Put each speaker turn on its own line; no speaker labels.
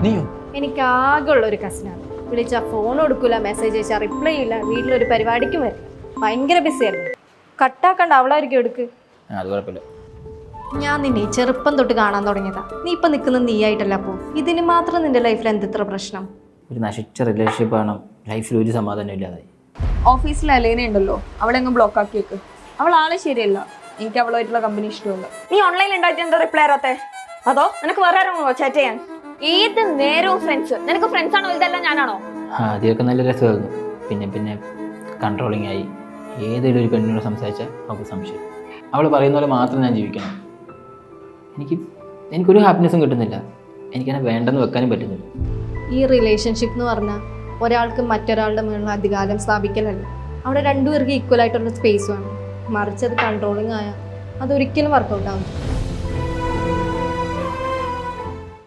നീയോ?
എനിക്ക് ആകെയുള്ള ഒരു കസിനാണ്. വിളിച്ചാൽ ഫോൺ കൊടുക്കൂല, മെസ്സേജ് അയച്ചാൽ റിപ്ലൈ ഇല്ല, വീട്ടിലൊരു പരിപാടിക്കും വരില്ല. ഭയങ്കര ബിസിയായിരുന്നു. കട്ടാക്കണ്ട, അവളായിരിക്കും എടുക്ക്.
അത് കുഴപ്പമില്ല.
ഞാൻ നിന്നെ ചെറുപ്പം തൊട്ട് കാണാൻ തുടങ്ങിയതാ. നീ ഇപ്പം നിൽക്കുന്നത് നീ ആയിട്ടല്ല. അപ്പോൾ ഇതിന് മാത്രം നിന്റെ ലൈഫിൽ എന്തെത്ര പ്രശ്നം?
ഒരു നശിച്ച റിലേഷൻഷിപ്പാണ്, ലൈഫിൽ ഒരു സമാധാനം ഇല്ലാതായി.
ഓഫീസിൽ അലേന ഉണ്ടല്ലോ, അവളെ അങ്ങ് ബ്ലോക്ക് ആക്കി വെക്ക്. അവൾ ആളെ ശരിയല്ല, എനിക്ക് അവളുമായിട്ടുള്ള കമ്പനി ഇഷ്ടമല്ല.
നീ ഓൺലൈനിൽ ഉണ്ടായിട്ട് എന്താ റിപ്ലൈ ആരാത്തെ? അതോ നിനക്ക് വേറെ ആരാണോ ചാറ്റ് ചെയ്യാൻ? ഏത് നേരവും ഫ്രണ്ട്സ്. നിനക്ക് ഫ്രണ്ട്സ് ആണോ ഇതെല്ലാം ഞാനാണോ?
ആദ്യമൊക്കെ നല്ല രസമായിരുന്നു, പിന്നെ പിന്നെ കൺട്രോളിങ് ആയി. ഏതെങ്കിലും ഒരു പെണ്ണിനോട് സംസാരിച്ചാൽ അവൾക്ക് സംശയം. അവൾ പറയുന്ന പോലെ മാത്രം ഞാൻ ജീവിക്കണം. എനിക്കൊരു ഹാപ്പിനെസ്സും കിട്ടുന്നില്ല. എനിക്കതിനെ വേണ്ടെന്ന് വെക്കാനും പറ്റുന്നില്ല.
ഈ റിലേഷൻഷിപ്പ് എന്ന് പറഞ്ഞാൽ ഒരാൾക്ക് മറ്റൊരാളുടെ മുകളിൽ അധികാരം സ്ഥാപിക്കലല്ല. അവിടെ രണ്ടുപേർക്ക് ഈക്വൽ ആയിട്ടുള്ള സ്പേസ് വേണം. മറിച്ച് അത് കൺട്രോളിങ് ആയാൽ അതൊരിക്കലും വർക്കൗട്ട് ആവും.